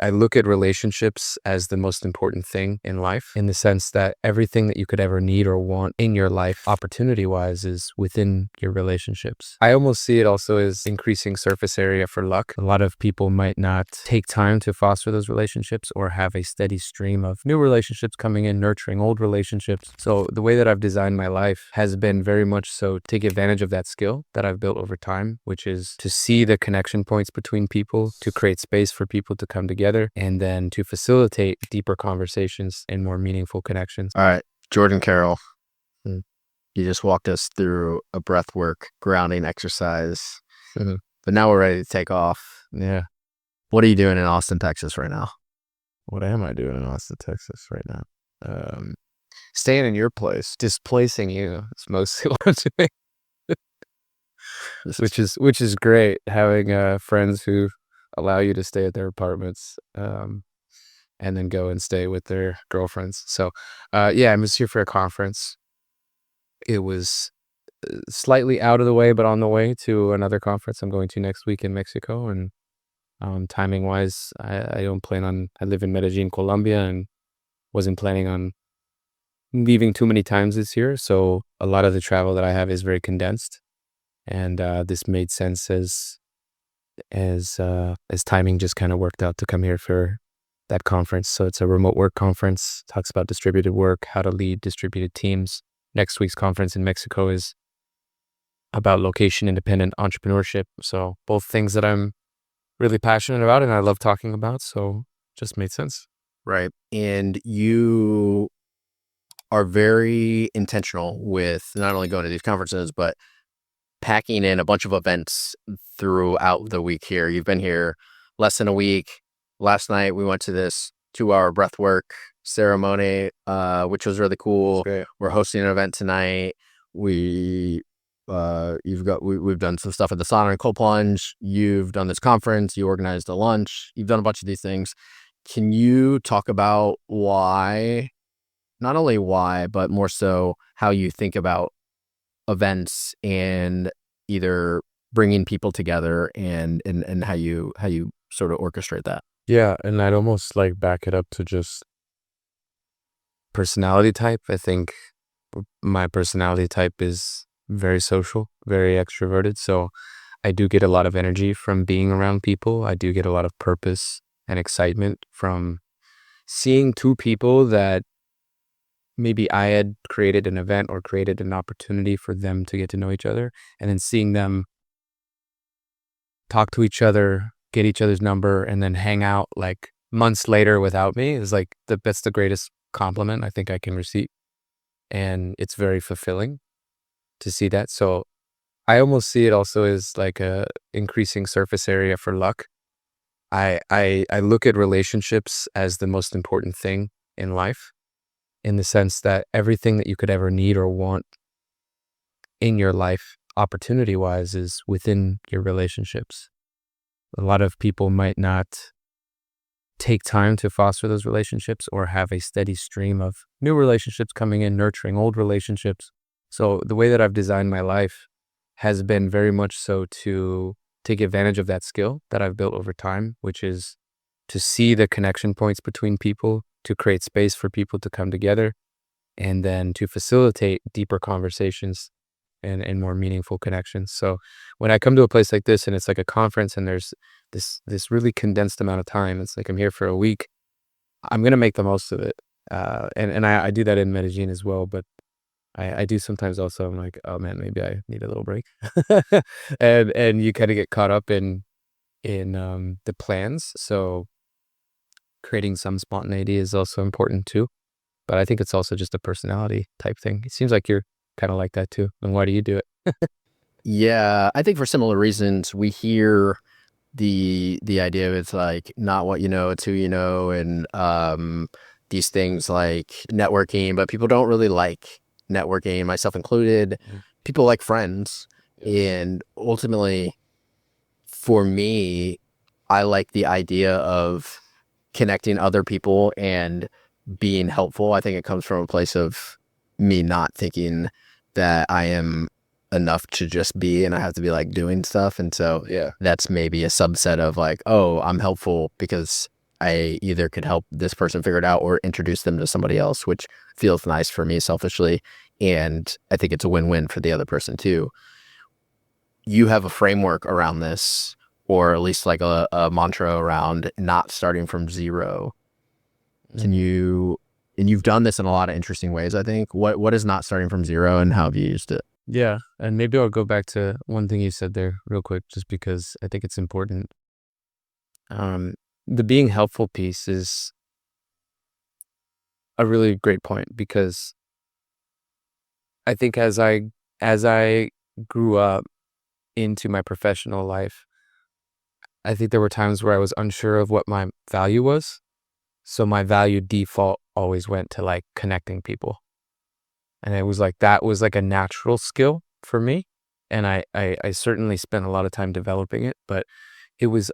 I look at relationships as the most important thing in life, in the sense that everything that you could ever need or want in your life, opportunity-wise, is within your relationships. I almost see it also as increasing surface area for luck. A lot of people might not take time to foster those relationships or have a steady stream of new relationships coming in, nurturing old relationships. So the way that I've designed my life has been very much so take advantage of that skill that I've built over time, which is to see the connection points between people, to create space for people to come together, and then to facilitate deeper conversations and more meaningful connections. All right, Jordan Carroll, Mm. you just walked us through a breathwork grounding exercise, Mhm. but now we're ready to take off. Yeah. What are you doing in Austin, Texas right now? What am I doing in Austin, Texas right now? Staying in your place, displacing you is mostly what I'm doing. Which is great, having friends who allow you to stay at their apartments, and then go and stay with their girlfriends. So, yeah, I was here for a conference. It was slightly out of the way, but on the way to another conference I'm going to next week in Mexico. And timing wise, I don't plan on. I live in Medellin, Colombia, and wasn't planning on leaving too many times this year. So a lot of the travel that I have is very condensed, and this made sense as timing just kind of worked out to come here for that conference. So it's a remote work conference, talks about distributed work, how to lead distributed teams. Next week's conference in Mexico is about location independent entrepreneurship. So both things that I'm really passionate about and I love talking about. So just made sense. Right. And you are very intentional with not only going to these conferences, but packing in a bunch of events throughout the week here. You've been here less than a week. Last night we went to this 2-hour breathwork ceremony, which was really cool. We're hosting an event tonight. We've done some stuff at the sauna and cold plunge. You've done this conference. You organized a lunch. You've done a bunch of these things. Can you talk about why, not only why, but more so how you think about events and either bringing people together and how you sort of orchestrate that? Yeah, and I'd almost like back it up to just personality type. I think my personality type is very social, very extroverted. So I do get a lot of energy from being around people. I do get a lot of purpose and excitement from seeing two people that maybe I had created an event or created an opportunity for them to get to know each other, and then seeing them talk to each other, get each other's number, and then hang out like months later without me is like that's the greatest compliment I think I can receive. And it's very fulfilling to see that. So I almost see it also as like a increasing surface area for luck. I look at relationships as the most important thing in life, in the sense that everything that you could ever need or want in your life, opportunity-wise, is within your relationships. A lot of people might not take time to foster those relationships or have a steady stream of new relationships coming in, nurturing old relationships. So the way that I've designed my life has been very much so to take advantage of that skill that I've built over time, which is to see the connection points between people, to create space for people to come together, and then to facilitate deeper conversations and more meaningful connections. So when I come to a place like this and it's like a conference and there's this really condensed amount of time, it's like I'm here for a week, I'm going to make the most of it. And I do that in Medellin as well, but I do sometimes also, I'm like, oh man, maybe I need a little break. and you kind of get caught up in the plans. So creating some spontaneity is also important too. But I think it's also just a personality type thing. It seems like you're kind of like that too. And why do you do it? Yeah, I think for similar reasons. We hear the idea of it's like not what you know, it's who you know, and these things like networking, but people don't really like networking, myself included. People like friends. And ultimately, for me, I like the idea of connecting other people and being helpful. I think it comes from a place of me not thinking that I am enough to just be and I have to be like doing stuff. And so Yeah. that's maybe a subset of like, oh, I'm helpful because I either could help this person figure it out or introduce them to somebody else, which feels nice for me selfishly. And I think it's a win-win for the other person too. You have a framework around this, or at least like a mantra around not starting from zero. Can you, and you've done this in a lot of interesting ways, I think. What is not starting from zero and how have you used it? Yeah. And maybe I'll go back to one thing you said there real quick, just because I think it's important. The being helpful piece is a really great point, because I think as I grew up into my professional life, I think there were times where I was unsure of what my value was. So my value default always went to like connecting people. And it was like that was like a natural skill for me. And I certainly spent a lot of time developing it, but it was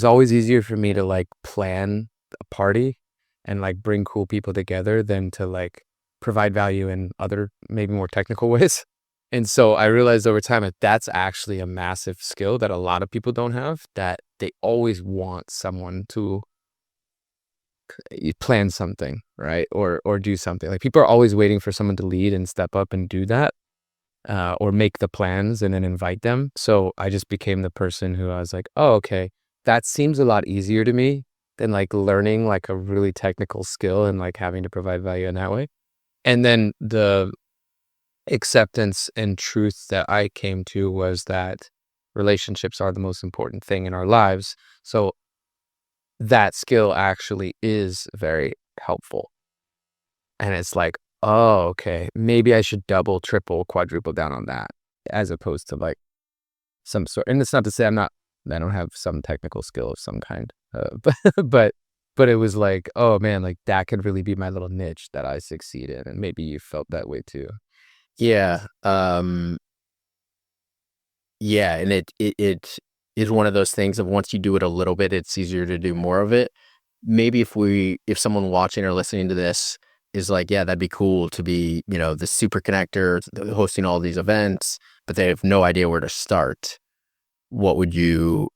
always easier for me to like plan a party and like bring cool people together than to like provide value in other maybe more technical ways. And so I realized over time that that's actually a massive skill that a lot of people don't have, that they always want someone to plan something, right? Or do something. Like people are always waiting for someone to lead and step up and do that, or make the plans and then invite them. So I just became the person who I was like, oh, okay, that seems a lot easier to me than like learning like a really technical skill and like having to provide value in that way. And then the acceptance and truth that I came to was that relationships are the most important thing in our lives. So that skill actually is very helpful. And it's like, oh, okay, maybe I should double, triple, quadruple down on that, as opposed to like some sort. And it's not to say I don't have some technical skill of some kind, but but it was like, oh man, like that could really be my little niche that I succeed in, and maybe you felt that way too. Yeah. Yeah, and it is one of those things of once you do it a little bit, it's easier to do more of it. Maybe if someone watching or listening to this is like, yeah, that'd be cool to be, the super connector hosting all these events, but they have no idea where to start. What would you,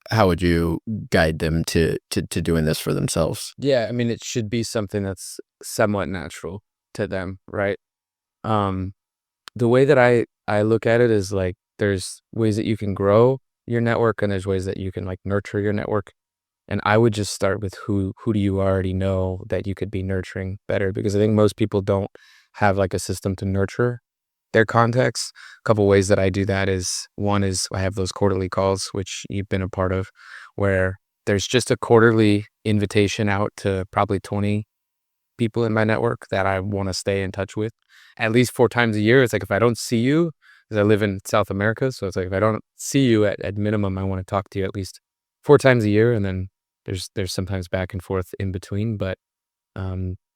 how would you guide them to doing this for themselves? Yeah, I mean, it should be something that's somewhat natural to them, right? Um, the way that I look at it is like there's ways that you can grow your network and there's ways that you can like nurture your network. And I would just start with who do you already know that you could be nurturing better, because I think most people don't have like a system to nurture their contacts. A couple ways that I do that is, one is I have those quarterly calls, which you've been a part of, where there's just a quarterly invitation out to probably 20 people in my network that I want to stay in touch with at least 4 times a year. It's like if I don't see you, because I live in South America, so it's like if I don't see you at minimum, I want to talk to you at least 4 times a year, and then there's sometimes back and forth in between. But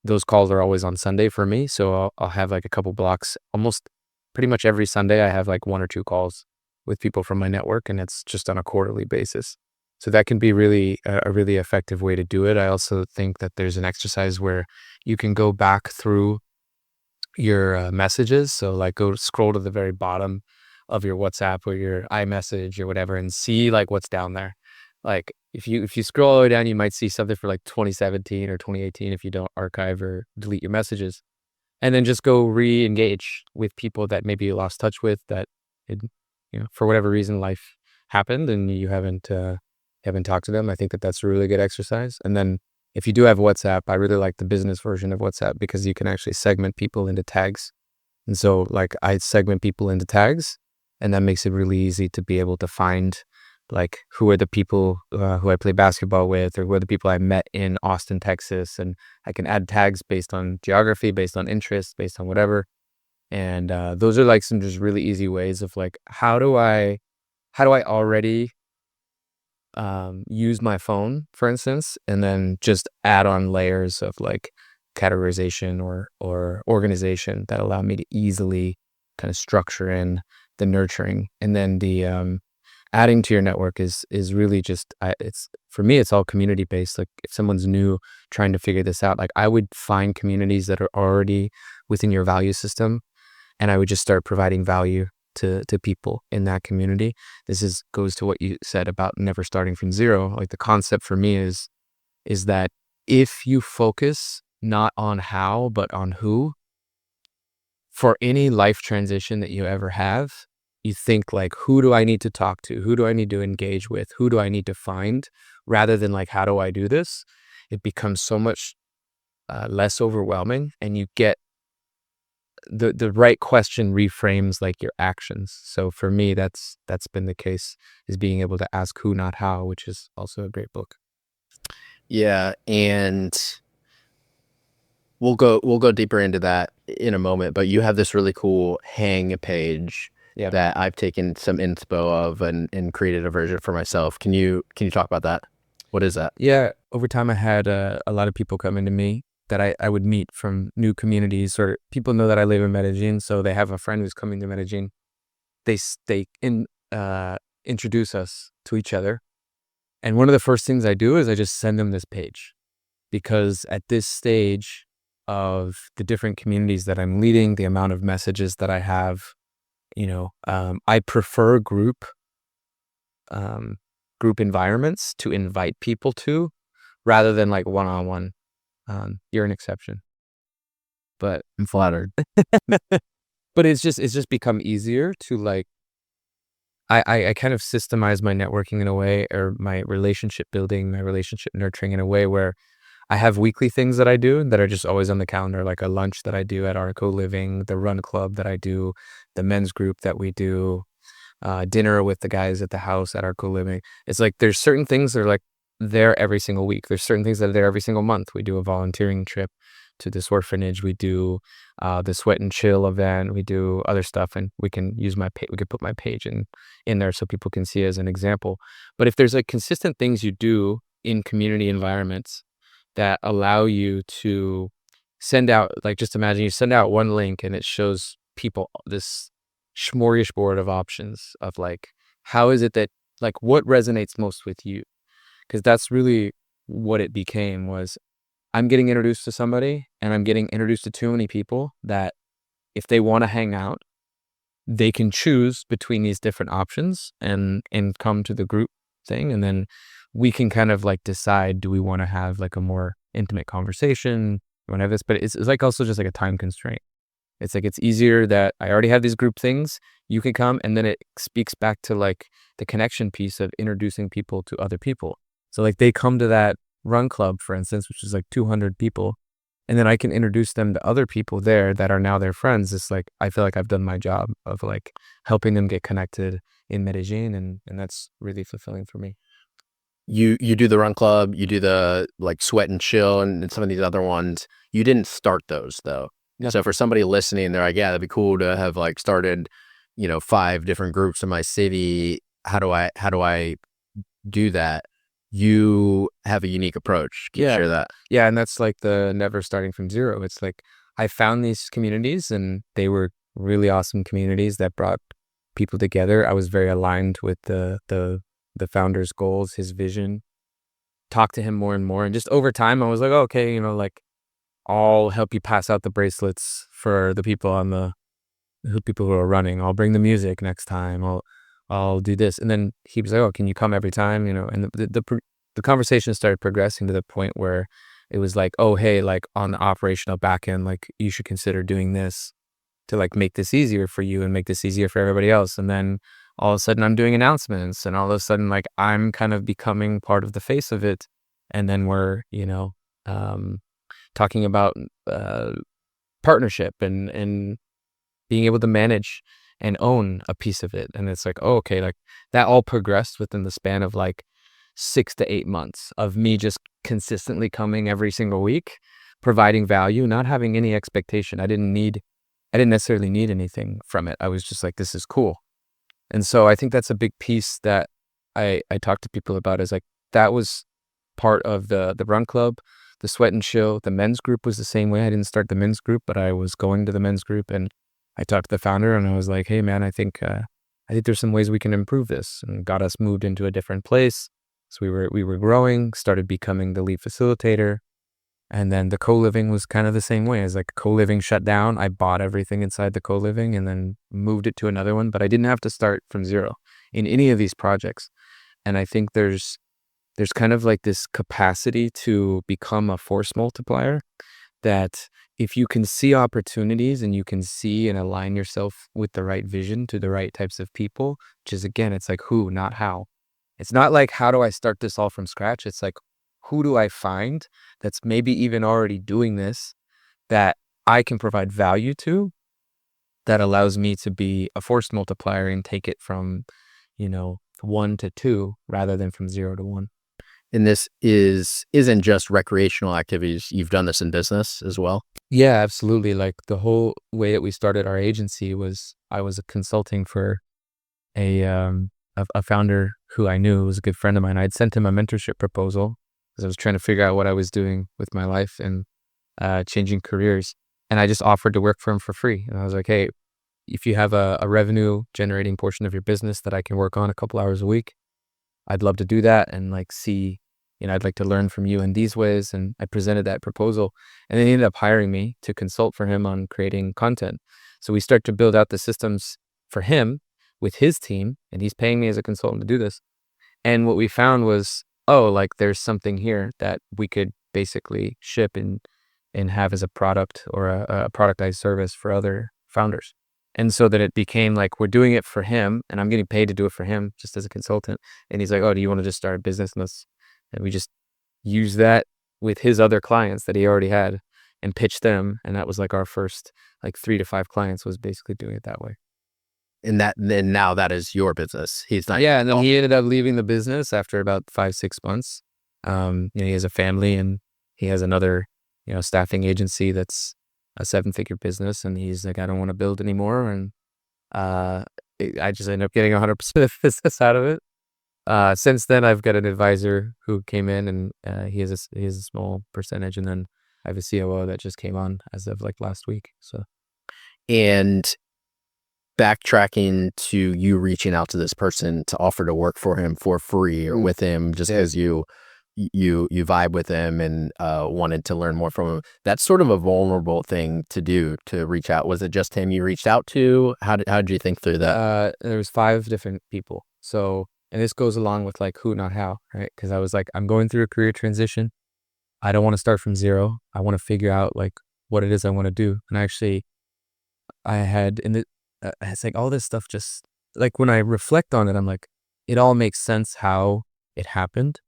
those calls are always on Sunday for me, so I'll have like a couple blocks. Almost pretty much every Sunday, I have like 1 or 2 calls with people from my network, and it's just on a quarterly basis. So that can be really a really effective way to do it. I also think that there's an exercise where you can go back through your messages. So like go scroll to the very bottom of your WhatsApp or your iMessage or whatever and see like what's down there. Like if you scroll all the way down, you might see something for like 2017 or 2018 if you don't archive or delete your messages. And then just go re-engage with people that maybe you lost touch with, that it, for whatever reason life happened and you haven't talked to them. I think that that's a really good exercise. And then if you do have WhatsApp, I really like the business version of WhatsApp because you can actually segment people into tags. And so like I segment people into tags, and that makes it really easy to be able to find like who are the people who I play basketball with, or who are the people I met in Austin, Texas. And I can add tags based on geography, based on interest, based on whatever. And those are like some just really easy ways of like, how do I already use my phone, for instance, and then just add on layers of like categorization or organization that allow me to easily kind of structure in the nurturing. And then the adding to your network is really just it's, for me, it's all community based. Like if someone's new trying to figure this out, like I would find communities that are already within your value system, and I would just start providing value to people in that community. This goes to what you said about never starting from zero. Like the concept for me is is that if you focus not on how, but on who, for any life transition that you ever have, you think like, who do I need to talk to? Who do I need to engage with? Who do I need to find? Rather than like, how do I do this? It becomes so much less overwhelming, and you get the right question reframes like your actions. So for me, that's been the case, is being able to ask who, not how, which is also a great book. Yeah, and we'll go deeper into that in a moment, but you have this really cool hang page Yeah. that I've taken some inspo of and created a version for myself. Can you talk about that? What is that? Yeah. Over time, I had a lot of people come into me that I would meet from new communities, or people know that I live in Medellin, so they have a friend who's coming to Medellin. They introduce us to each other. And one of the first things I do is I just send them this page, because at this stage of the different communities that I'm leading, the amount of messages that I have, I prefer um, group environments to invite people to, rather than like one-on-one. You're an exception, but I'm flattered. it's just become easier to like, I kind of systemize my networking in a way, or my relationship building, my relationship nurturing in a way where I have weekly things that I do that are just always on the calendar, like a lunch that I do at our co-living, the run club that I do, the men's group that we do, dinner with the guys at the house at our co-living. It's like there's certain things that are like there every single week. There's certain things that are there every single month. We do a volunteering trip to this orphanage. We do the sweat and chill event. We do other stuff, and we can use we could put my page in there so people can see as an example. But if there's like consistent things you do in community environments that allow you to send out, like, just imagine you send out one link and it shows people this smorgasbord of options of like, how is it that, like, what resonates most with you? Because that's really what it became, was I'm getting introduced to somebody, and I'm getting introduced to too many people that if they want to hang out, they can choose between these different options and come to the group thing. And then we can kind of like decide, do we want to have like a more intimate conversation? We want to have this, but it's like also just like a time constraint. It's like, it's easier that I already have these group things. You can come, and then it speaks back to like the connection piece of introducing people to other people. So like they come to that run club, for instance, which is like 200 people, and then I can introduce them to other people there that are now their friends. It's like, I feel like I've done my job of like helping them get connected in Medellin, and that's really fulfilling for me. You do the run club, you do the like sweat and chill, and some of these other ones. You didn't start those though. Yeah. So for somebody listening, they're like, yeah, that'd be cool to have like started, 5 different groups in my city. How do I do that? You have a unique approach. Can you Yeah. share that? Yeah. And that's like the never starting from zero. It's like I found these communities, and they were really awesome communities that brought people together. I was very aligned with the founder's goals, his vision. Talked to him more and more. And just over time, I was like, oh, okay, like, I'll help you pass out the bracelets for the people people who are running. I'll bring the music next time. I'll do this. And then he was like, oh, can you come every time? And the conversation started progressing to the point where it was like, oh, hey, like on the operational back end, like you should consider doing this to like make this easier for you and make this easier for everybody else. And then all of a sudden I'm doing announcements, and all of a sudden like I'm kind of becoming part of the face of it. And then we're, um, talking about uh, partnership and being able to manage and own a piece of it. And it's like, oh, okay, like that all progressed within the span of like 6 to 8 months of me just consistently coming every single week, providing value, not having any expectation. I didn't necessarily need anything from it. I was just like, this is cool. And so I think that's a big piece that I talk to people about, is like, that was part of the run club, the sweat and chill. The men's group was the same way. I didn't start the men's group, but I was going to the men's group, and I talked to the founder, and I was like, hey man, I think there's some ways we can improve this, and got us moved into a different place. So we were growing, started becoming the lead facilitator. And then the co-living was kind of the same way. As like co-living shut down, I bought everything inside the co-living and then moved it to another one, but I didn't have to start from zero in any of these projects. And I think there's there's kind of like this capacity to become a force multiplier that if you can see opportunities and you can see and align yourself with the right vision to the right types of people, which is again, it's like who, not how. It's not like how do I start this all from scratch? It's like who do I find that's maybe even already doing this that I can provide value to that allows me to be a force multiplier and take it from, 1 to 2 rather than from 0 to 1. And this isn't just recreational activities. You've done this in business as well. Yeah, absolutely. Like the whole way that we started our agency was I was consulting for a founder who I knew was a good friend of mine. I'd sent him a mentorship proposal because I was trying to figure out what I was doing with my life and changing careers. And I just offered to work for him for free. And I was like, hey, if you have a revenue generating portion of your business that I can work on a couple hours a week, I'd love to do that and like see, I'd like to learn from you in these ways. And I presented that proposal and then he ended up hiring me to consult for him on creating content. So we start to build out the systems for him with his team and he's paying me as a consultant to do this. And what we found was, oh, like there's something here that we could basically ship and have as a product or a productized service for other founders. And so that it became like we're doing it for him and I'm getting paid to do it for him just as a consultant. And he's like, oh, do you want to just start a business? And we just use that with his other clients that he already had and pitched them. And that was like our first like 3 to 5 clients was basically doing it that way. And then now that is your business. He's not. Yeah. And then he ended up leaving the business after about 5-6 months. He has a family and he has another, staffing agency that's a 7-figure business. And he's like, I don't want to build anymore. And I just ended up getting 100% of business out of it. Since then, I've got an advisor who came in and he has a small percentage. And then I have a COO that just came on as of like last week. So, And backtracking to you reaching out to this person to offer to work for him for free or with him just because you vibe with him and wanted to learn more from him. That's sort of a vulnerable thing to do, to reach out. Was it just him you reached out to? How did you think through that? there was 5 different people. So, and this goes along with like who, not how, right? Because I was like, I'm going through a career transition. I don't want to start from 0. I want to figure out like what it is I want to do. And actually, I had it's like all this stuff just like when I reflect on it, I'm like, it all makes sense how it happened.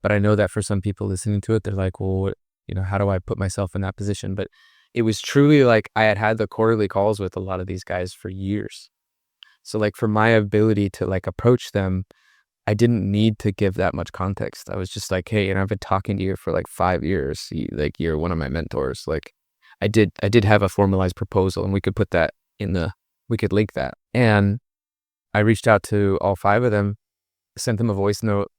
But I know that for some people listening to it, they're like, well, how do I put myself in that position? But it was truly like I had the quarterly calls with a lot of these guys for years. So like for my ability to like approach them, I didn't need to give that much context. I was just like, hey, I've been talking to you for like 5 years. You're one of my mentors. Like I did have a formalized proposal and we could put that we could link that. And I reached out to all 5 of them, sent them a voice note,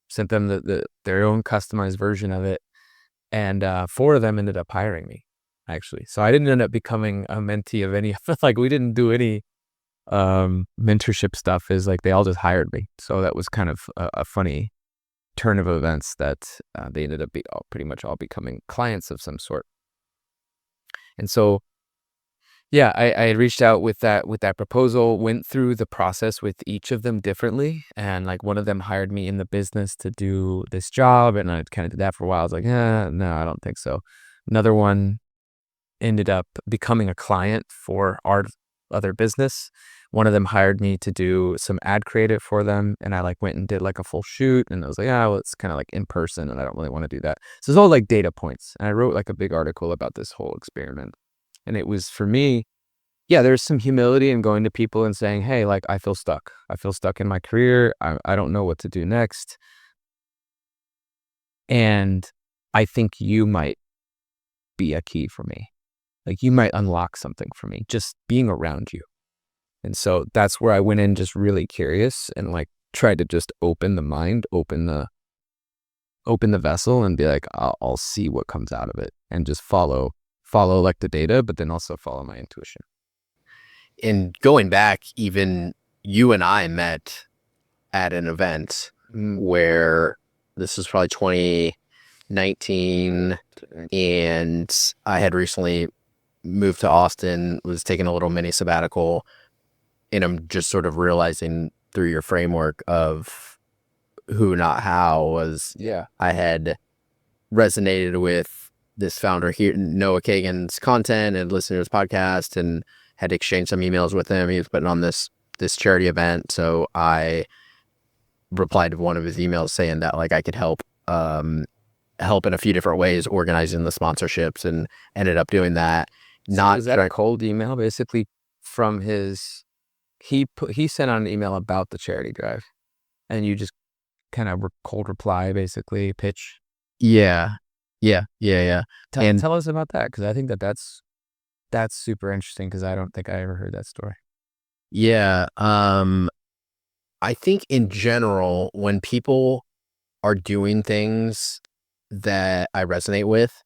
sent them their own customized version of it. And 4 of them ended up hiring me, actually. So I didn't end up becoming a mentee of any, like we didn't do any mentorship stuff. Is like they all just hired me. So that was kind of a funny turn of events that they ended up pretty much all becoming clients of some sort. And so yeah, I had reached out with that proposal, went through the process with each of them differently. And like one of them hired me in the business to do this job. And I kind of did that for a while. I was like, no, I don't think so. Another one ended up becoming a client for our other business. One of them hired me to do some ad creative for them. And I like went and did like a full shoot. And I was like, well, it's kind of like in person and I don't really want to do that. So it's all like data points. And I wrote like a big article about this whole experiment. And it was for me, yeah, there's some humility in going to people and saying, hey, like I feel stuck. I feel stuck in my career. I don't know what to do next. And I think you might be a key for me. Like you might unlock something for me, just being around you. And so that's where I went in just really curious and like tried to just open the mind, open the vessel and be like, I'll see what comes out of it and just follow like the data, but then also follow my intuition. And going back, even you and I met at an event where this was probably 2019 and I had recently moved to Austin, was taking a little mini sabbatical, and I'm just sort of realizing through your framework of who not how was Yeah. I had resonated with this founder here, Noah Kagan's content, and listened to his podcast, and had exchanged some emails with him. He was putting on this charity event, so I replied to one of his emails saying that like I could help in a few different ways, organizing the sponsorships, and ended up doing that. So Not was that a cold email basically from his? He sent out an email about the charity drive, and you just kind of cold reply, basically pitch. yeah, yeah. And Tell us about that, because I think that's super interesting, because I don't think I ever heard that story. yeah, I think in general, when people are doing things that I resonate with,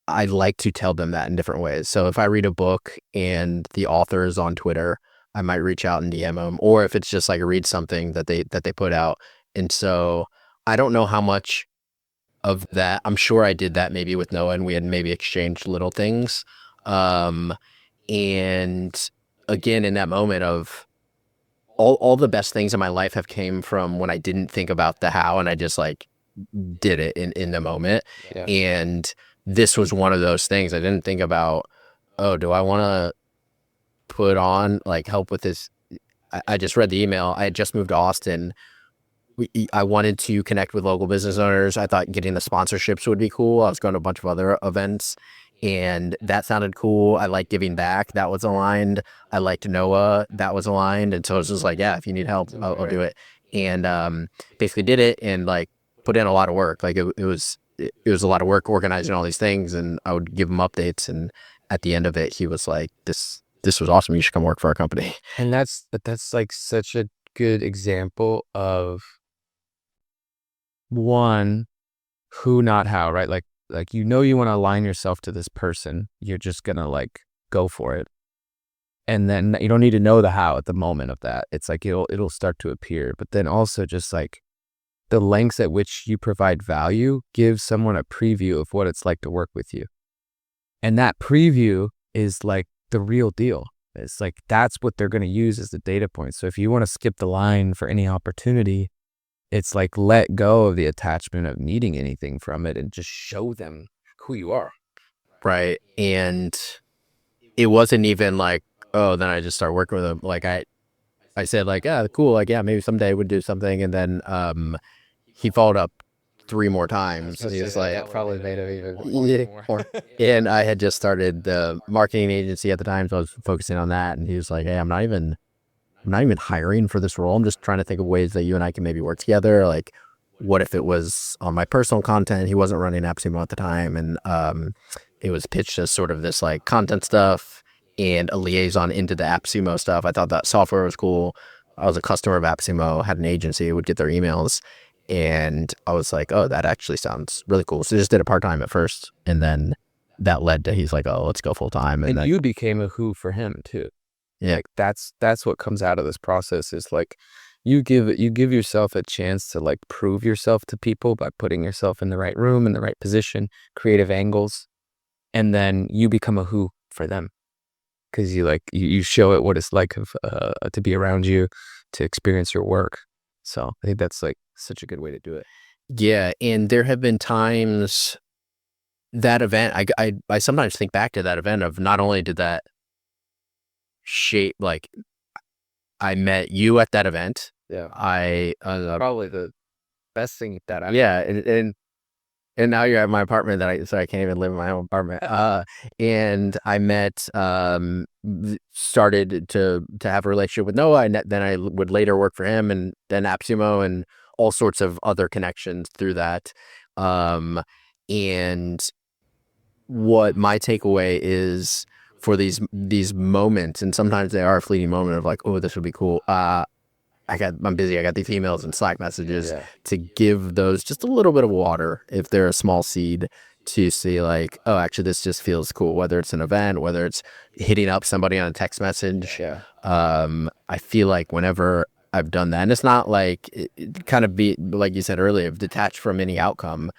I like to tell them that in different ways. So if I read a book and the author is on Twitter, I might reach out and DM them, or if it's just like read something that they put out. And so I don't know how much of that. I'm sure I did that maybe with Noah, and we had maybe exchanged little things. Um, and again, in that moment of all the best things in my life have came from when I didn't think about the how, and I just like did it in the moment. Yeah. And this was one of those things. I didn't think about, oh, do I want to put on like help with this? I just read the email. I had just moved to Austin. I wanted to connect with local business owners. I thought getting the sponsorships would be cool. I was going to a bunch of other events, and that sounded cool. I liked giving back. That was aligned. I liked Noah. That was aligned. And so it was just like, yeah, if you need help, I'll do it. And basically did it, and like put in a lot of work. Like it was a lot of work organizing all these things, and I would give him updates. And at the end of it, he was like, this was awesome. You should come work for our company. And that's like such a good example of one, who not how, right? Like you want to align yourself to this person. You're just gonna like go for it. And then you don't need to know the how at the moment of that. It's like it'll start to appear. But then also just like the lengths at which you provide value gives someone a preview of what it's like to work with you. And that preview is like the real deal. It's like that's what they're going to use as the data point. So if you want to skip the line for any opportunity, it's like let go of the attachment of needing anything from it and just show them who you are. Right. And it wasn't even like, oh, then I just start working with him. Like I said like, yeah, cool. Like, yeah, maybe someday we'd do something. And then he followed up 3 more times. He was like, that probably made it even yeah, more. and I had just started the marketing agency at the time, so I was focusing on that. And he was like, hey, I'm not even hiring for this role. I'm just trying to think of ways that you and I can maybe work together. Like, what if it was on my personal content? He wasn't running AppSumo at the time, and it was pitched as sort of this like content stuff and a liaison into the AppSumo stuff. I thought that software was cool. I was a customer of AppSumo, had an agency, would get their emails, and I was like, oh, that actually sounds really cool. So I just did it part-time at first, and then that led to, he's like, oh, let's go full-time. And you became a who for him too. Yeah. Like that's what comes out of this process is like you give yourself a chance to like prove yourself to people by putting yourself in the right room, in the right position, creative angles, and then you become a who for them, because you show it what it's like to be around you, to experience your work. So I think that's like such a good way to do it. Yeah, and there have been times that event, I sometimes think back to that event of not only did that shape, like I met you at that event. Yeah, I probably the best thing that I yeah, and now you're at my apartment so I can't even live in my own apartment. And I met started to have a relationship with Noah, and then I would later work for him, and then AppSumo, and all sorts of other connections through that. And what my takeaway is for these moments, and sometimes they are a fleeting moment of like, oh, this would be cool. I'm busy. I got these emails and Slack messages, to give those just a little bit of water if they're a small seed, to see like, oh, actually this just feels cool, whether it's an event, whether it's hitting up somebody on a text message. Yeah. I feel like whenever I've done that, and it's not like it kind of be like you said earlier, detached from any outcome.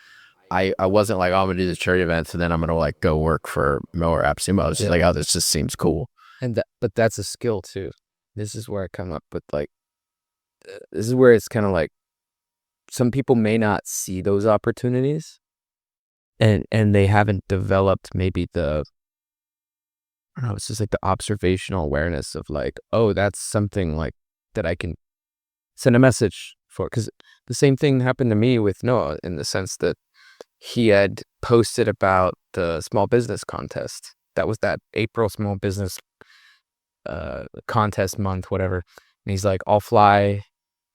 I wasn't like, oh, I'm gonna do this charity event, so then I'm gonna like go work for Mo or AppSumo. I was just like, oh, this just seems cool. And but that's a skill too. This is where I come up with like, this is where it's kind of like some people may not see those opportunities, and they haven't developed maybe I don't know, it's just like the observational awareness of like, oh, that's something like that I can send a message for. Because the same thing happened to me with Noah in the sense that he had posted about the small business contest. That was that April small business contest month, whatever. And he's like, I'll fly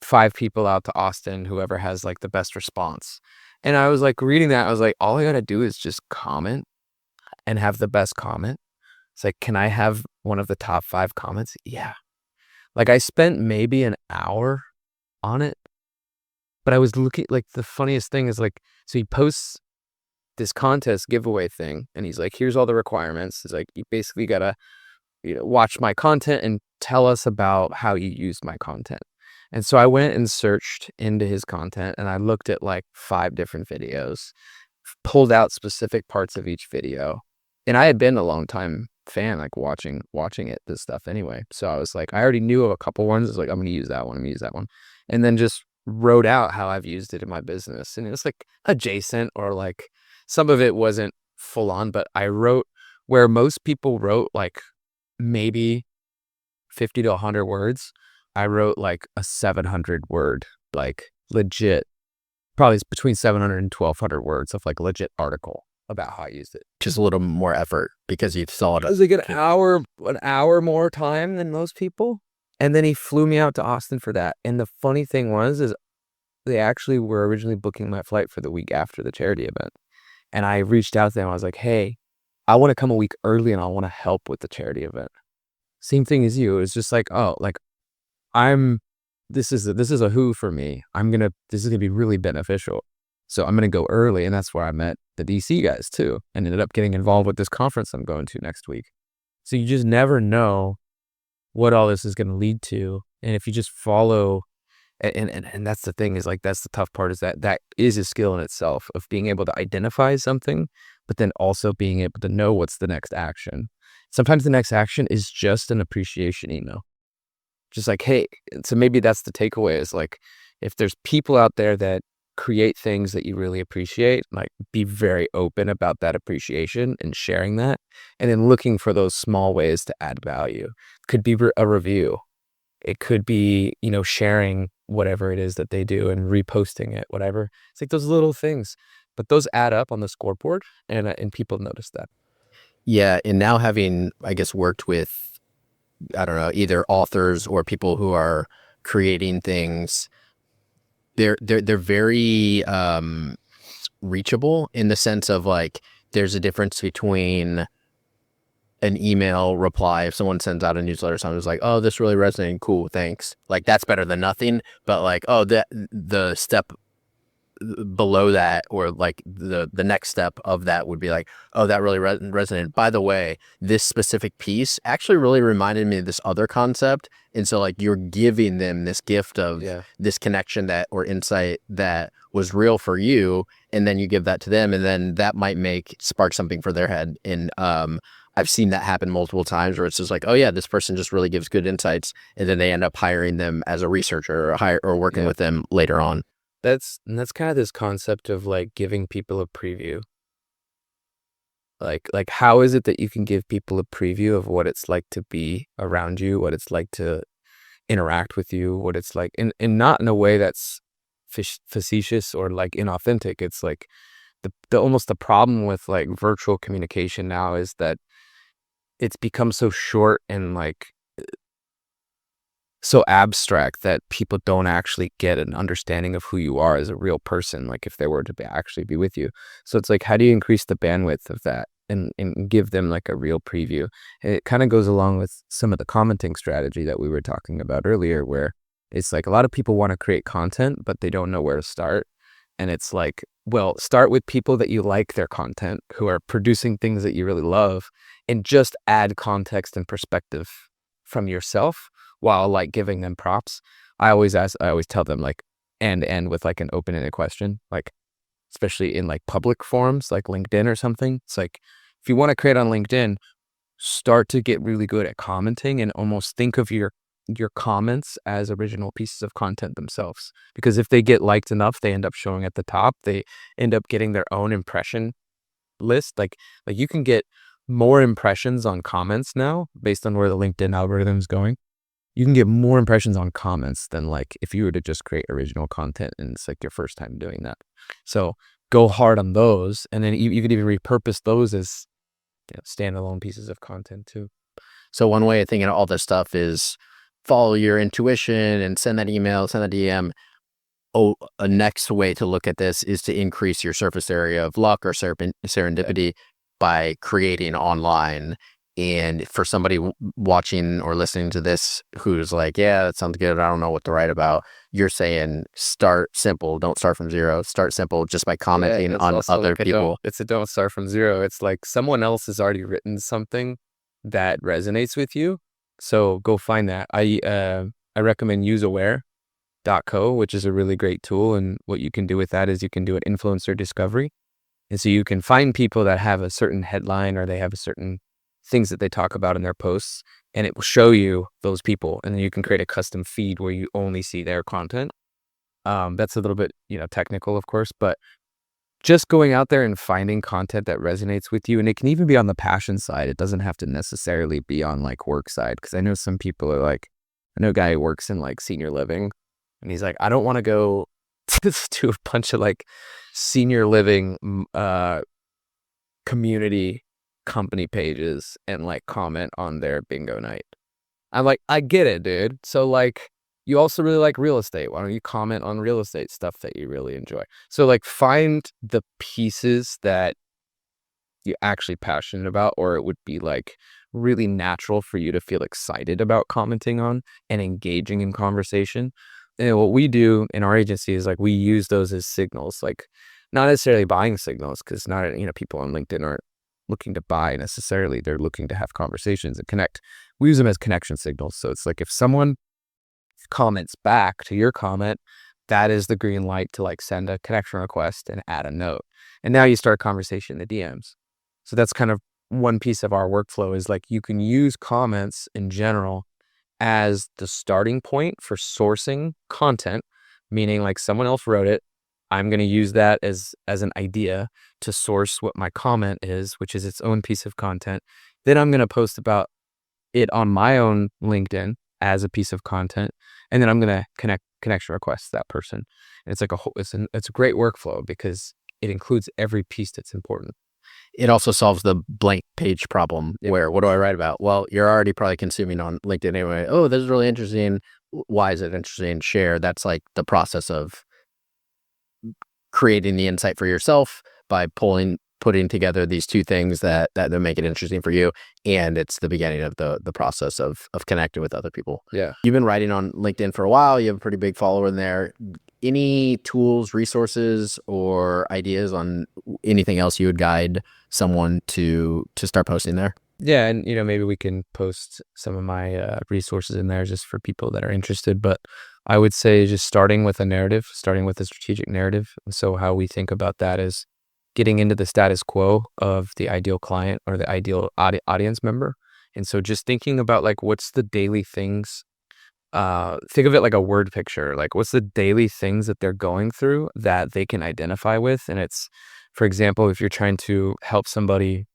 5 people out to Austin, whoever has like the best response. And I was like reading that, I was like, all I gotta do is just comment and have the best comment. It's like, can I have one of the top 5 comments? Yeah. Like I spent maybe an hour on it, but I was looking like the funniest thing is like, so he posts this contest giveaway thing and he's like, here's all the requirements. It's like, you basically gotta, watch my content and tell us about how you used my content. And so I went and searched into his content and I looked at like 5 different videos, pulled out specific parts of each video. And I had been a long time fan, like watching this stuff anyway. So I was like, I already knew of a couple ones. I was like, I'm gonna use that one, I'm gonna use that one. And then just wrote out how I've used it in my business. And it was like adjacent, or like some of it wasn't full on, but I wrote where most people wrote like maybe 50 to 100 words. I wrote like a 700 word, like legit, probably it's between 700 and 1200 words of like legit article about how I used it. Just a little more effort because you saw it. It was like an hour more time than most people. And then he flew me out to Austin for that. And the funny thing is they actually were originally booking my flight for the week after the charity event. And I reached out to them. I was like, hey, I want to come a week early and I want to help with the charity event. Same thing as you. It's just like, oh, like this is a who for me. This is gonna be really beneficial. So I'm gonna go early, and that's where I met the DC guys too, and ended up getting involved with this conference I'm going to next week. So you just never know what all this is gonna lead to, and if you just follow, and that's the thing, is like that's the tough part, is that is a skill in itself of being able to identify something, but then also being able to know what's the next action. Sometimes the next action is just an appreciation email. Just like, hey, so maybe that's the takeaway, is like, if there's people out there that create things that you really appreciate, like be very open about that appreciation and sharing that, and then looking for those small ways to add value. Could be a review. It could be, sharing whatever it is that they do and reposting it, whatever. It's like those little things, but those add up on the scoreboard, and people notice that. Yeah, and now having, I guess, worked with, I don't know, either authors or people who are creating things, they're very reachable in the sense of like, there's a difference between an email reply. If someone sends out a newsletter, someone's like, oh, this really resonated, cool, thanks. Like, that's better than nothing. But like, oh, the step below that, or like the next step of that would be like, oh, that really resonated. By the way, this specific piece actually really reminded me of this other concept. And so like, you're giving them this gift of this connection that, or insight that was real for you. And then you give that to them, and then that might spark something for their head. And I've seen that happen multiple times, where it's just like, oh yeah, this person just really gives good insights. And then they end up hiring them as a researcher, or working with them later on. That's kind of this concept of like giving people a preview. Like how is it that you can give people a preview of what it's like to be around you, what it's like to interact with you, what it's like, and not in a way that's facetious or like inauthentic. It's like almost the problem with like virtual communication now is that it's become so short and like so abstract that people don't actually get an understanding of who you are as a real person, like if they were to actually be with you. So it's like, how do you increase the bandwidth of that and give them like a real preview? And it kind of goes along with some of the commenting strategy that we were talking about earlier, where it's like a lot of people want to create content, but they don't know where to start. And it's like, well, start with people that you like their content, who are producing things that you really love, and just add context and perspective from yourself while like giving them props. I always tell them like, and end with like an open-ended question, like especially in like public forums like LinkedIn or something. It's like, if you want to create on LinkedIn, start to get really good at commenting and almost think of your your comments as original pieces of content themselves. Because if they get liked enough, they end up showing at the top. They end up getting their own impression list. Like you can get more impressions on comments now based on where the LinkedIn algorithm is going. You can get more impressions on comments than like if you were to just create original content and it's like your first time doing that. So go hard on those, and then you could even repurpose those as standalone pieces of content too. So one way of thinking of all this stuff is follow your intuition and send that email, send that DM. Oh, a next way to look at this is to increase your surface area of luck or serendipity by creating online. And for somebody watching or listening to this who's like, yeah, that sounds good, I don't know what to write about, you're saying start simple. Don't start from zero. Start simple just by commenting on other people. It's a don't start from zero. It's like someone else has already written something that resonates with you. So go find that. I recommend useaware.co, which is a really great tool. And what you can do with that is you can do an influencer discovery. And so you can find people that have a certain headline or they have a certain things that they talk about in their posts, and it will show you those people. And then you can create a custom feed where you only see their content. That's a little bit, technical, of course, but just going out there and finding content that resonates with you. And it can even be on the passion side. It doesn't have to necessarily be on like work side. Cause I know some people are like, I know a guy who works in like senior living and he's like, I don't want to go to a bunch of like senior living, community company pages and like comment on their bingo night. I'm like, I get it, dude. So like, you also really like real estate. Why don't you comment on real estate stuff that you really enjoy? So like find the pieces that you're actually passionate about, or it would be like really natural for you to feel excited about commenting on and engaging in conversation. And what we do in our agency is like we use those as signals, like not necessarily buying signals, because not people on LinkedIn aren't looking to buy necessarily. They're looking to have conversations and connect. We use them as connection signals. So it's like if someone comments back to your comment, that is the green light to like send a connection request and add a note. And now you start a conversation in the DMs. So that's kind of one piece of our workflow is like you can use comments in general as the starting point for sourcing content, meaning like someone else wrote it. I'm going to use that as an idea to source what my comment is, which is its own piece of content. Then I'm going to post about it on my own LinkedIn as a piece of content. And then I'm going to connection request that person. And it's like it's a great workflow because it includes every piece that's important. It also solves the blank page problem where what do I write about? Well, you're already probably consuming on LinkedIn anyway. Oh, this is really interesting. Why is it interesting? Share. That's like the process of creating the insight for yourself by putting together these two things that make it interesting for you. And it's the beginning of the process of connecting with other people. Yeah. You've been writing on LinkedIn for a while. You have a pretty big follower in there. Any tools, resources, or ideas on anything else you would guide someone to start posting there? Yeah. And, maybe we can post some of my resources in there just for people that are interested. But I would say just starting with a strategic narrative. So how we think about that is getting into the status quo of the ideal client or the ideal audience member. And so just thinking about like, what's the daily things, think of it like a word picture, like what's the daily things that they're going through that they can identify with. And it's, for example, if you're trying to help somebody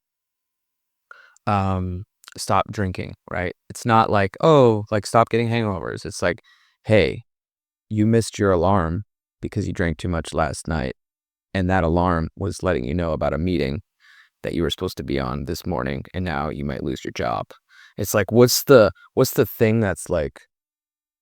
stop drinking, right? It's not like, oh, like stop getting hangovers. It's like, hey, you missed your alarm because you drank too much last night. And that alarm was letting you know about a meeting that you were supposed to be on this morning. And now you might lose your job. It's like, what's the thing that's like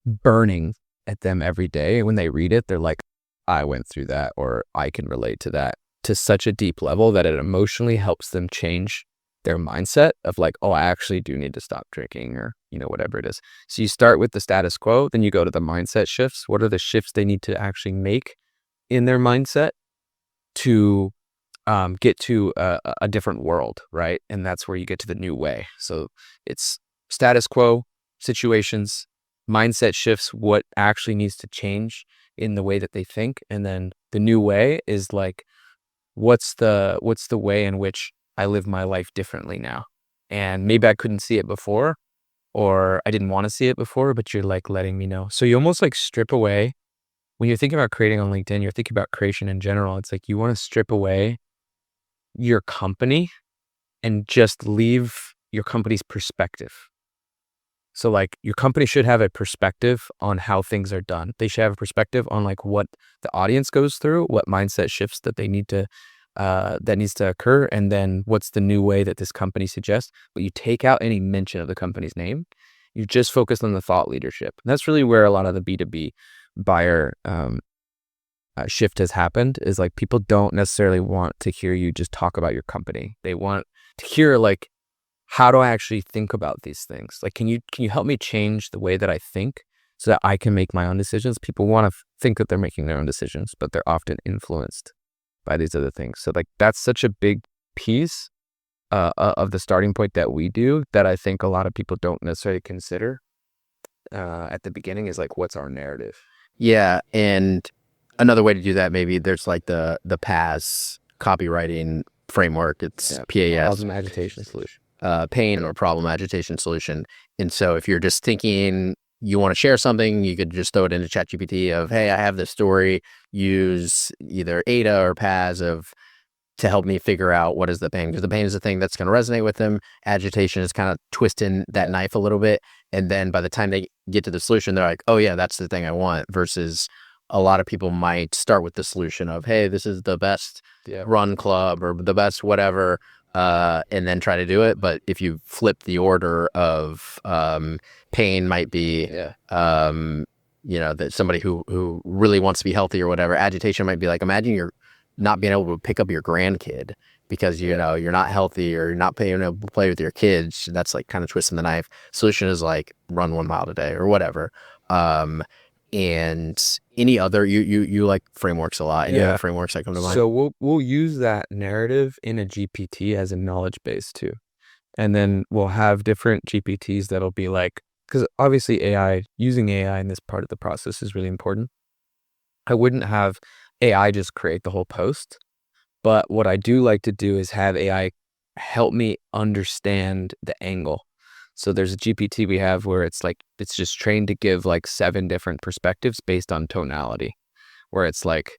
burning at them every day? When they read it, they're like, I went through that, or I can relate to that to such a deep level that it emotionally helps them change their mindset of like, oh, I actually do need to stop drinking, or, whatever it is. So you start with the status quo, then you go to the mindset shifts. What are the shifts they need to actually make in their mindset to get to a different world, right? And that's where you get to the new way. So it's status quo, situations, mindset shifts, what actually needs to change in the way that they think. And then the new way is like, what's the way in which I live my life differently now? And maybe I couldn't see it before, or I didn't want to see it before, but you're like letting me know. So you almost like strip away when you're thinking about creating on LinkedIn, you're thinking about creation in general. It's like you want to strip away your company and just leave your company's perspective. So like your company should have a perspective on how things are done. They should have a perspective on like what the audience goes through, what mindset shifts that they need to that needs to occur, and then what's the new way that this company suggests. But you take out any mention of the company's name. You just focus on the thought leadership. And that's really where a lot of the B2B buyer shift has happened, is like people don't necessarily want to hear you just talk about your company. They want to hear like, how do I actually think about these things? Like, can you help me change the way that I think so that I can make my own decisions? People want to think that they're making their own decisions, but they're often influenced by these other things. So like that's such a big piece of the starting point that we do that I think a lot of people don't necessarily consider at the beginning, is like, what's our narrative? Yeah, and another way to do that, maybe there's like the PAS copywriting framework. It's PAS. Problem agitation solution. Pain or problem agitation solution. And so if you're just thinking you want to share something, you could just throw it into ChatGPT of, hey, I have this story, use either ADA or PAS to help me figure out what is the pain, because the pain is the thing that's going to resonate with them. Agitation is kind of twisting that knife a little bit. And then by the time they get to the solution, they're like, oh yeah, that's the thing I want, versus a lot of people might start with the solution of, hey, this is the best run club or the best whatever, and then try to do it. But if you flip the order of pain might be, that somebody who really wants to be healthy or whatever. Agitation might be like, imagine you're not being able to pick up your grandkid because you're not healthy, or you're not being able to play with your kids. That's like kind of twisting the knife. Solution is like run 1 mile a day or whatever. And any other, you like frameworks a lot. Yeah, frameworks that come to mind. So we'll use that narrative in a GPT as a knowledge base too, and then we'll have different GPTs that'll be like, because obviously using AI in this part of the process is really important. I wouldn't have AI just create the whole post, but what I do like to do is have AI help me understand the angle. So there's a GPT we have where it's just trained to give like 7 different perspectives based on tonality, where it's like,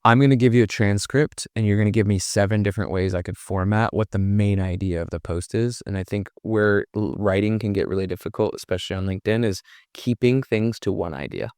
I'm going to give you a transcript and you're going to give me 7 different ways I could format what the main idea of the post is. And I think where writing can get really difficult, especially on LinkedIn, is keeping things to one idea.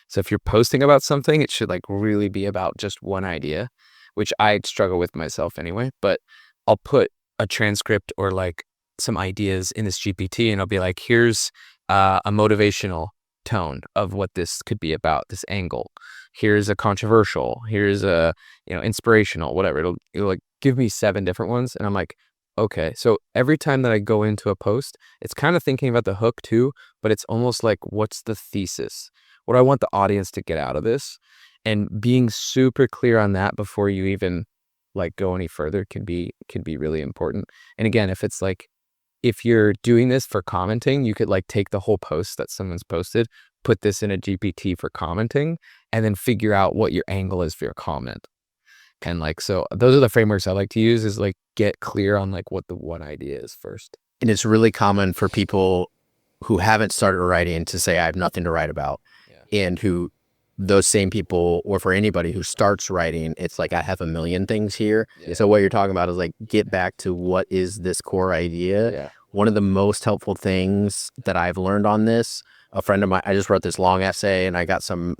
So if you're posting about something, it should like really be about just one idea, which I struggle with myself anyway. But I'll put a transcript or like some ideas in this GPT, and I'll be like, here's a motivational tone of what this could be about, this angle. Here's a controversial, here's a inspirational, whatever. It'll like give me 7 different ones, and I'm like, okay. So every time that I go into a post, it's kind of thinking about the hook too, but it's almost like, what's the thesis? What do I want the audience to get out of this? And being super clear on that before you even like go any further can be really important. And again, if you're doing this for commenting, you could like take the whole post that someone's posted, put this in a GPT for commenting, and then figure out what your angle is for your comment. And like, so those are the frameworks I like to use, is like get clear on like what the one idea is first. And it's really common for people who haven't started writing to say, I have nothing to write about. And who those same people, or for anybody who starts writing, it's like, I have a million things here. So what you're talking about is like, get back to what is this core idea. One of the most helpful things that I've learned on this, a friend of mine, I just wrote this long essay and I got some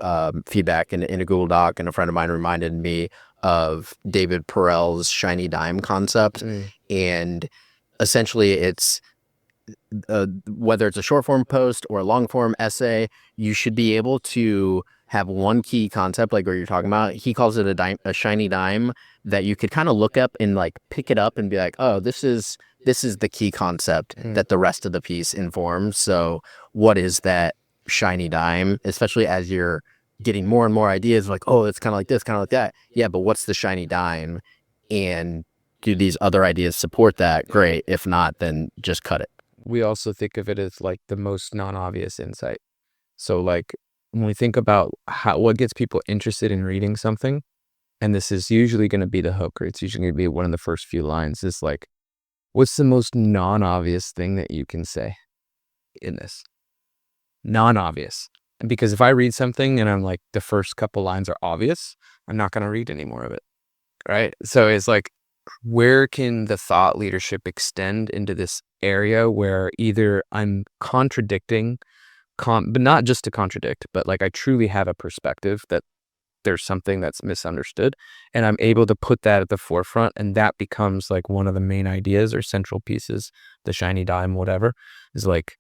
feedback in a Google Doc, and a friend of mine reminded me of David Perell's shiny dime concept. And essentially it's, whether it's a short form post or a long form essay, you should be able to have one key concept, like what you're talking about. He calls it a shiny dime, that you could kind of look up and like pick it up and be like, oh, this is the key concept that the rest of the piece informs. So what is that shiny dime, especially as you're getting more and more ideas, like, oh, it's kind of like this, kind of like that. Yeah, but what's the shiny dime? And do these other ideas support that? Great. If not, then just cut it. We also think of it as like the most non-obvious insight. So like when we think about what gets people interested in reading something, and this is usually going to be the hook, or it's usually going to be one of the first few lines, is like, what's the most non-obvious thing that you can say? in this? Non-obvious. And because if I read something and I'm like, the first couple lines are obvious, I'm not going to read any more of it. Right. So it's like, where can the thought leadership extend into this area where either I'm contradicting, but not just to contradict, but like I truly have a perspective that there's something that's misunderstood, and I'm able to put that at the forefront, and that becomes like one of the main ideas or central pieces, the shiny dime, whatever, is like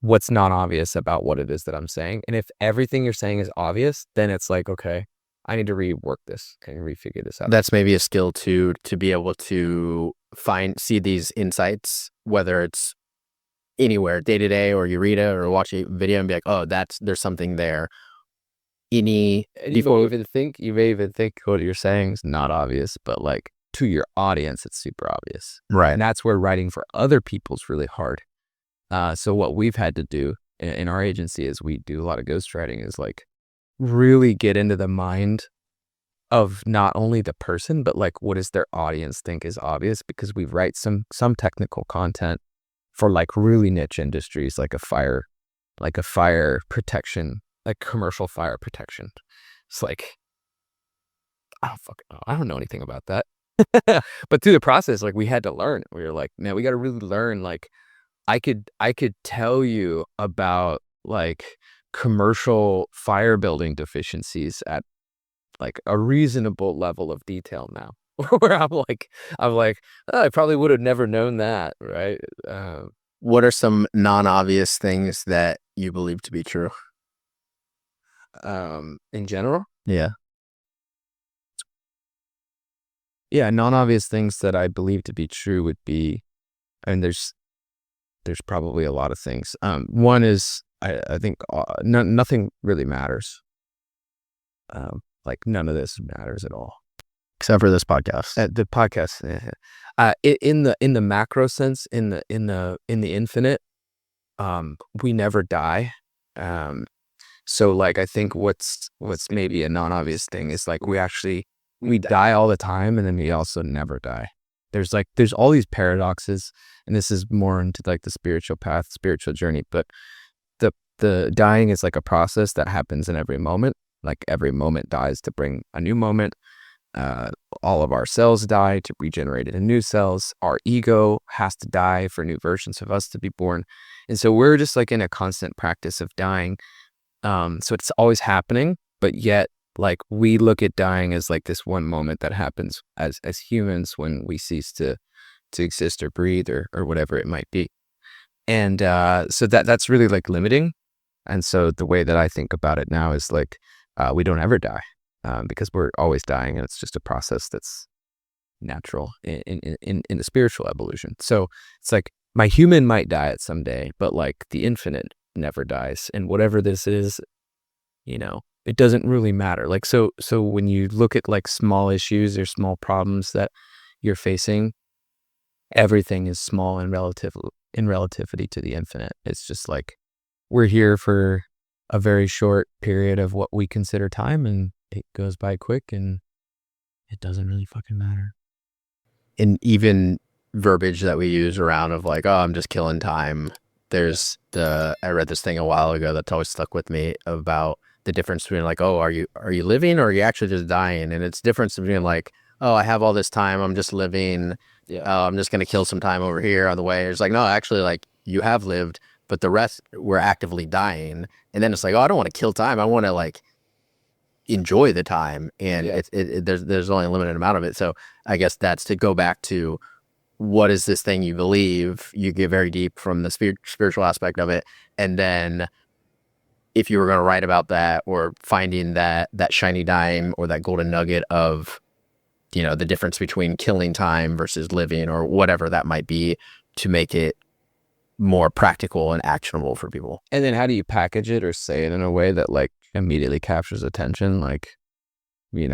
what's not obvious about what it is that I'm saying. And if everything you're saying is obvious, then it's like, okay, I need to rework this. Can you refigure this out? That's maybe a skill to be able to see these insights, whether it's anywhere, day to day, or you read it or watch a video and be like, oh, there's something there. You may even think what you're saying is not obvious, but like to your audience, it's super obvious. Right. And that's where writing for other people is really hard. So what we've had to do in our agency is we do a lot of ghostwriting, is like really get into the mind of not only the person, but like what does their audience think is obvious, because we write some technical content for like really niche industries, like a fire protection, like commercial fire protection. It's like, I don't fucking know. I don't know anything about that. But through the process, like we had to learn. We were like, man, we got to really learn. Like I could tell you about like commercial fire building deficiencies at like a reasonable level of detail now. Where I'm like, oh, I probably would have never known that, right? What are some non-obvious things that you believe to be true? In general? Yeah. Yeah, non-obvious things that I believe to be true would be, and there's probably a lot of things. One is I think nothing really matters. Like none of this matters at all, Except for this podcast. the podcast. In the macro sense, in the infinite, we never die. So like I think what's maybe a non-obvious thing is like we die all the time, and then we also never die. There's all these paradoxes, and this is more into like the spiritual path, spiritual journey, but the dying is like a process that happens in every moment. Like every moment dies to bring a new moment. All of our cells die to regenerate into new cells. Our ego has to die for new versions of us to be born. And so we're just like in a constant practice of dying. So it's always happening, but yet like we look at dying as like this one moment that happens as humans when we cease to exist or breathe or whatever it might be. And so that's really like limiting. And so the way that I think about it now is like we don't ever die, because we're always dying, and it's just a process that's natural in the spiritual evolution. So it's like my human might die at some day, but like the infinite never dies, and whatever this is, it doesn't really matter. Like so when you look at like small issues or small problems that you're facing, everything is small in relativity to the infinite. It's just like we're here for a very short period of what we consider time, and it goes by quick, and it doesn't really fucking matter. And even verbiage that we use around of like, oh, I'm just killing time. I read this thing a while ago that's always stuck with me about the difference between like, oh, are you living, or are you actually just dying? And it's difference between like, oh, I have all this time, I'm just living. Yeah. Oh, I'm just going to kill some time over here on the way. It's like, no, actually, like you have lived, but the rest we're actively dying. And then it's like, oh, I don't want to kill time. I want to like enjoy the time. And there's only a limited amount of it. So I guess that's to go back to what is this thing you believe. You get very deep from the spiritual aspect of it. And then if you were going to write about that, or finding that shiny dime or that golden nugget of, the difference between killing time versus living, or whatever that might be, to make it more practical and actionable for people. And then how do you package it or say it in a way that like immediately captures attention? Like, you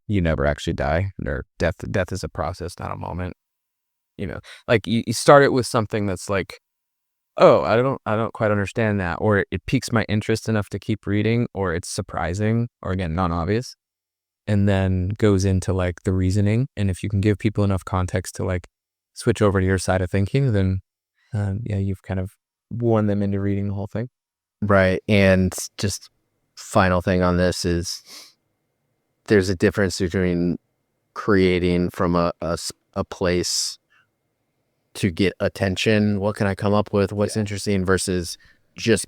never actually die, or death is a process, not a moment. Like you start it with something that's like, oh, I don't quite understand that, or it piques my interest enough to keep reading, or it's surprising, or again, non-obvious, and then goes into like the reasoning. And if you can give people enough context to like switch over to your side of thinking, then you've kind of warn them into reading the whole thing. Right. And just final thing on this is there's a difference between creating from a place to get attention. What can I come up with? What's interesting versus just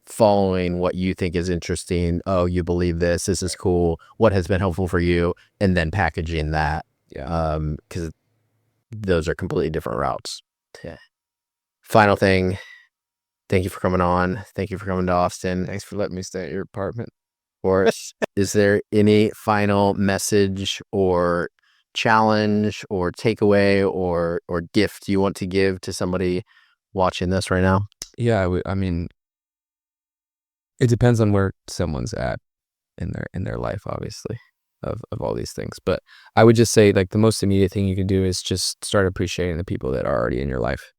following what you think is interesting. Oh, you believe this. This is cool. What has been helpful for you? And then packaging that. Yeah. Because those are completely different routes. Yeah. Final thing. Thank you for coming on. Thank you for coming to Austin. Thanks for letting me stay at your apartment. Or is there any final message or challenge or takeaway or gift you want to give to somebody watching this right now? Yeah, I mean, it depends on where someone's at in their life, obviously, of all these things. But I would just say, like, the most immediate thing you can do is just start appreciating the people that are already in your life.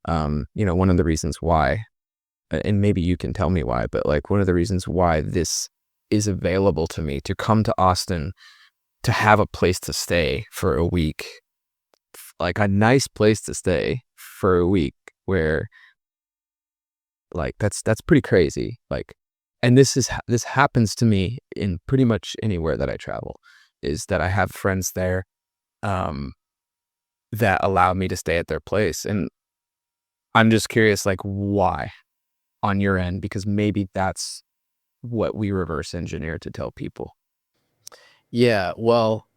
One of the reasons why, and maybe you can tell me why, but like one of the reasons why this is available to me to come to Austin, to have a place to stay for a week, like a nice place to stay for a week, where like that's pretty crazy. Like, and this happens to me in pretty much anywhere that I travel, is that I have friends there that allow me to stay at their place. And I'm just curious, like, why on your end? Because maybe that's what we reverse engineer to tell people. Yeah, well,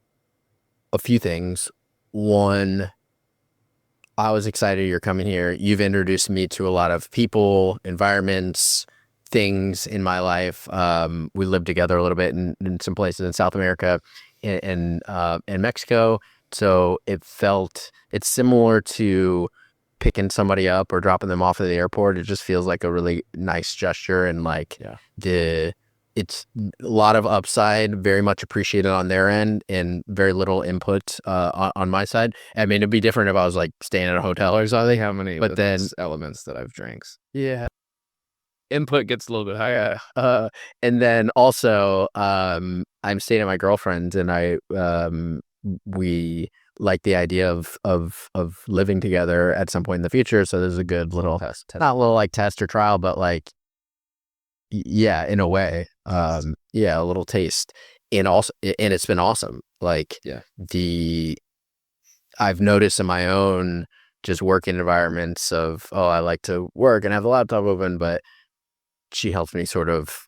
a few things. One, I was excited you're coming here. You've introduced me to a lot of people, environments, things in my life. We lived together a little bit in some places in South America and Mexico. So it's similar to picking somebody up or dropping them off at the airport. It just feels like a really nice gesture, and like it's a lot of upside, very much appreciated on their end, and very little input on my side. I mean, it'd be different if I was like staying at a hotel or something. How many But then elements that I've drank? yeah, Input gets a little bit higher. and then also I'm staying at my girlfriend's, and we like the idea of living together at some point in the future. So there's a good little Test. not a little like test or trial, but like yeah, in a way, yeah, a little taste. And it's been awesome. Like I've noticed in my own just working environments of, I like to work and have the laptop open, but she helps me sort of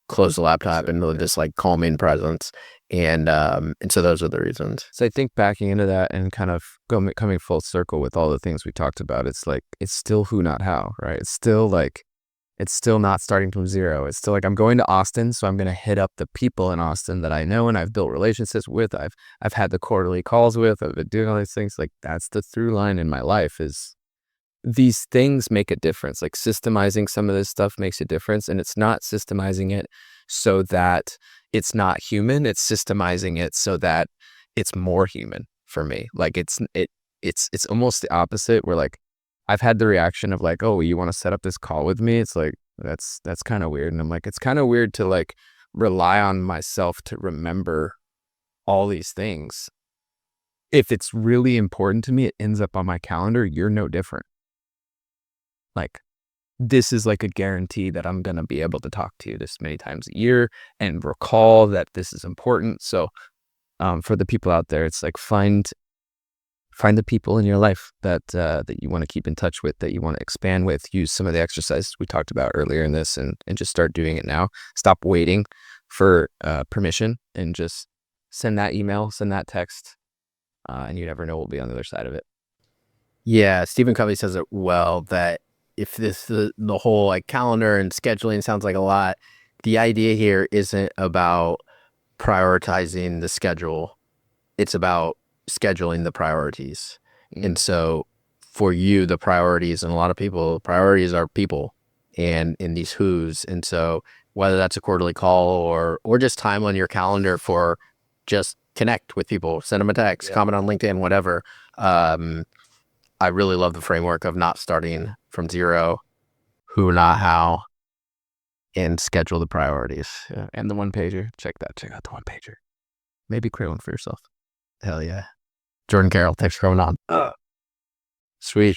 close the laptop and this like calming presence. And so those are the reasons. So I think backing into that and kind of coming full circle with all the things we talked about, it's like, it's still who, not how, right? It's still not starting from zero. It's still like, I'm going to Austin, so I'm going to hit up the people in Austin that I know and I've built relationships with. I've had the quarterly calls with. I've been doing all these things. Like, that's the through line in my life, is these things make a difference. Like, systemizing some of this stuff makes a difference, and it's not systemizing it so that it's not human. It's systemizing it so that it's more human for me. Like, it's almost the opposite, where like, I've had the reaction of like, oh, you want to set up this call with me? It's like, that's kind of weird. And I'm like, it's kind of weird to like rely on myself to remember all these things. If it's really important to me, it ends up on my calendar. You're no different. Like, this is like a guarantee that I'm going to be able to talk to you this many times a year and recall that this is important. So for the people out there, it's like, find the people in your life that you want to keep in touch with, that you want to expand with. Use some of the exercises we talked about earlier in this, and just start doing it now. Stop waiting for permission, and just send that email, send that text, and you never know what will be on the other side of it. Yeah, Stephen Covey says it well, that if the whole like calendar and scheduling sounds like a lot, the idea here isn't about prioritizing the schedule. It's about scheduling the priorities. And so for you, the priorities, and a lot of people, priorities are people and in these who's. And so whether that's a quarterly call or just time on your calendar for just connect with people, send them a text, comment on LinkedIn, whatever. I really love the framework of not starting from zero, who, not how, and schedule the priorities. Yeah. And the one pager. Check out the one pager. Maybe create one for yourself. Hell yeah. Jordan Carroll, thanks for coming on. Sweet.